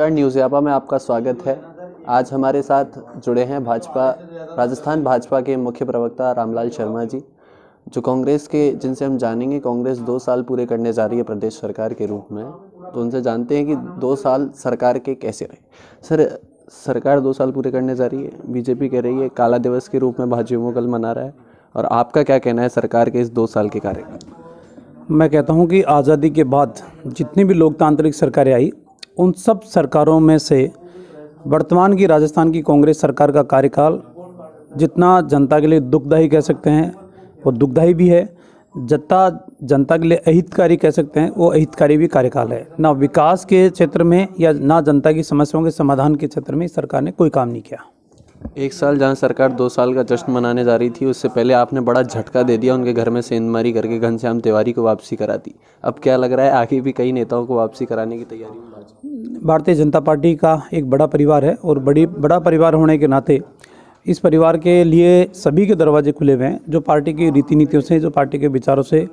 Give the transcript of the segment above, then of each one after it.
News यापा में आपका स्वागत है। आज हमारे साथ जुड़े हैं राजस्थान भाजपा के मुख्य प्रवक्ता रामलाल शर्मा जी, जो कांग्रेस के जिनसे हम जानेंगे कांग्रेस 2 साल पूरे करने जा रही है प्रदेश सरकार के रूप में। तो उनसे जानते हैं कि 2 साल सरकार के कैसे रहे। सर, सरकार 2 साल पूरे करने जा रही है, बीजेपी कह रही है काला दिवस के रूप में भाजयुमो कल मना रहा है, और आपका क्या कहना है सरकार के इस 2 साल के कार्यकाल? मैं कहता हूं कि आज़ादी के बाद जितनी भी लोकतांत्रिक सरकारें आई, उन सब सरकारों में से वर्तमान की राजस्थान की कांग्रेस सरकार का कार्यकाल जितना जनता के लिए दुखदायी कह सकते हैं वो दुखदायी भी है, जितना जनता के लिए अहितकारी कह सकते हैं वो अहितकारी भी कार्यकाल है। ना विकास के क्षेत्र में या ना जनता की समस्याओं के समाधान के क्षेत्र में इस सरकार ने कोई काम नहीं किया। 1 साल जहां सरकार 2 साल का जश्न मनाने जा रही थी, उससे पहले आपने बड़ा झटका दे दिया, उनके घर में सेंधमारी करके घनश्याम तिवारी को वापसी करा दी। अब क्या लग रहा है आगे भी कई नेताओं को वापसी कराने की तैयारी में? भारतीय जनता पार्टी का एक बड़ा परिवार है और बड़ा परिवार होने के नाते इस परिवार के लिए सभी के दरवाजे खुले हुए हैं। जो पार्टी की रीति नीतियों से, जो पार्टी के विचारों से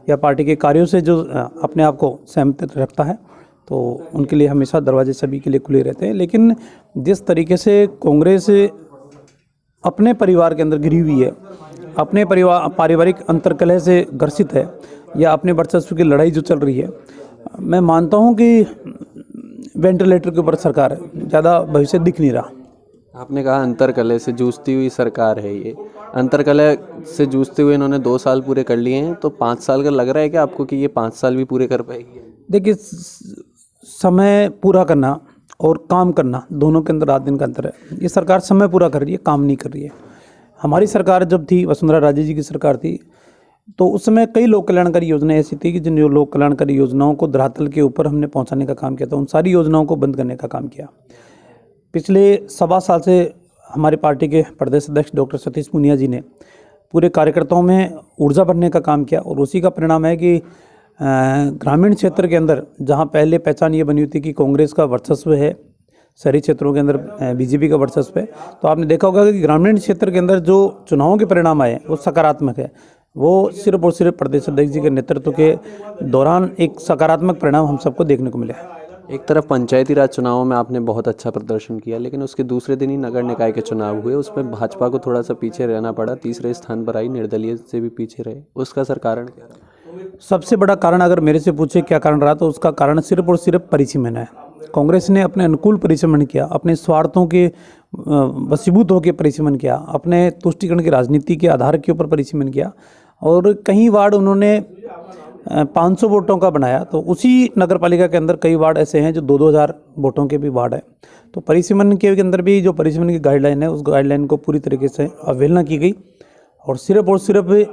या पार्टी के कार्यों से जो अपने आप को सहमत रखता है, तो उनके लिए हमेशा दरवाजे सभी के लिए खुले रहते हैं। लेकिन जिस तरीके से कांग्रेस अपने परिवार के अंदर घिरी हुई है, अपने पारिवारिक अंतर्कलह से ग्रसित है, या अपने वर्चस्व की लड़ाई जो चल रही है, मैं मानता हूं कि वेंटिलेटर के ऊपर सरकार है, ज़्यादा भविष्य दिख नहीं रहा। आपने कहा अंतर्कलह से जूझती हुई सरकार है ये। अंतर्कलह से जूझते हुए इन्होंने 2 साल पूरे कर लिए हैं, तो 5 साल का लग रहा है क्या आपको कि ये 5 साल भी पूरे कर पाएगी? देखिए, समय पूरा करना और काम करना दोनों के अंदर रात दिन का अंतर है। ये सरकार समय पूरा कर रही है, काम नहीं कर रही है। हमारी सरकार जब थी, वसुंधरा राजे जी की सरकार थी, तो उस समय कई लोक कल्याणकारी योजनाएं ऐसी थी कि जिन लोक कल्याणकारी योजनाओं को धरातल के ऊपर हमने पहुंचाने का काम किया था, उन सारी योजनाओं को बंद करने का काम किया। पिछले 1.25 साल से हमारी पार्टी के प्रदेश अध्यक्ष डॉक्टर सतीश पूनिया जी ने पूरे कार्यकर्ताओं में ऊर्जा भरने का काम किया, और उसी का परिणाम है कि ग्रामीण क्षेत्र के अंदर जहां पहले पहचान ये बनी हुई थी कि कांग्रेस का वर्चस्व है, शहरी क्षेत्रों के अंदर बीजेपी का वर्चस्व है, तो आपने देखा होगा कि ग्रामीण क्षेत्र के अंदर जो चुनावों के परिणाम आए वो सकारात्मक है। वो सिर्फ और सिर्फ प्रदेश अध्यक्ष जी के नेतृत्व के दौरान एक सकारात्मक परिणाम हम सबको देखने को मिले। एक तरफ पंचायती राज चुनावों में आपने बहुत अच्छा प्रदर्शन किया, लेकिन उसके दूसरे दिन ही नगर निकाय के चुनाव हुए, उसमें भाजपा को थोड़ा सा पीछे रहना पड़ा, तीसरे स्थान पर आई, निर्दलीय से भी पीछे रहे। उसका सर कारण क्या रहा? सबसे बड़ा कारण अगर मेरे से पूछे क्या कारण रहा, तो उसका कारण सिर्फ और सिर्फ परिसीमन है। कांग्रेस ने अपने अनुकूल परिसीमन किया, अपने स्वार्थों के वशीभूत होकर परिसीमन किया, अपने तुष्टिकरण की राजनीति के आधार के ऊपर परिसीमन किया, और कई वार्ड उन्होंने 500 वोटों का बनाया। तो उसी नगर पालिका के अंदर कई वार्ड ऐसे हैं जो 2-2 हज़ार वोटों के भी वार्ड है। तो परिसीमन के अंदर भी जो परिसीमन की गाइडलाइन है, उस गाइडलाइन को पूरी तरीके से अवहेलना की गई, और सिर्फ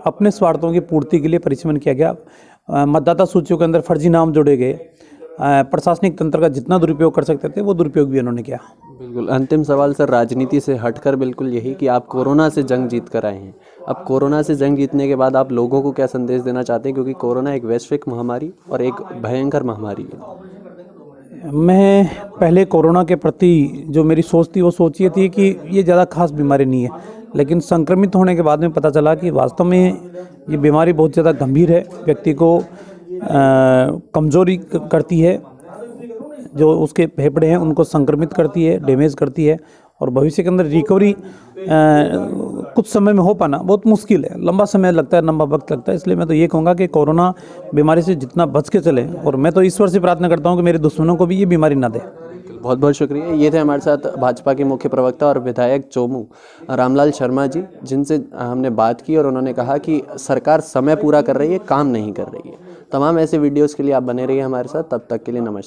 अपने स्वार्थों की पूर्ति के लिए परिसीमन किया गया। मतदाता सूचियों के अंदर फर्जी नाम जोड़े गए, प्रशासनिक तंत्र का जितना दुरुपयोग कर सकते थे वो दुरुपयोग भी उन्होंने किया। बिल्कुल। अंतिम सवाल सर, राजनीति से हटकर बिल्कुल यही कि आप कोरोना से जंग जीत कर आए हैं। अब कोरोना से जंग जीतने के बाद आप लोगों को क्या संदेश देना चाहते हैं, क्योंकि कोरोना एक वैश्विक महामारी और एक भयंकर महामारी है? मैं पहले कोरोना के प्रति जो मेरी सोच थी वो सोच ये थी कि ये ज़्यादा खास बीमारी नहीं है, लेकिन संक्रमित होने के बाद में पता चला कि वास्तव में ये बीमारी बहुत ज़्यादा गंभीर है, व्यक्ति को कमज़ोरी करती है, जो उसके फेफड़े हैं उनको संक्रमित करती है, डैमेज करती है, और भविष्य के अंदर रिकवरी कुछ समय में हो पाना बहुत मुश्किल है, लंबा समय लगता है, लंबा वक्त लगता है। इसलिए मैं तो ये कहूँगा कि कोरोना बीमारी से जितना बच के चले, और मैं तो ईश्वर से प्रार्थना करता हूँ कि मेरे दुश्मनों को भी ये बीमारी ना दे। बहुत बहुत शुक्रिया। ये थे हमारे साथ भाजपा के मुख्य प्रवक्ता और विधायक चोमू रामलाल शर्मा जी, जिनसे हमने बात की, और उन्होंने कहा कि सरकार समय पूरा कर रही है, काम नहीं कर रही है। तमाम ऐसे वीडियोज़ के लिए आप बने रहिए हमारे साथ। तब तक के लिए नमस्कार।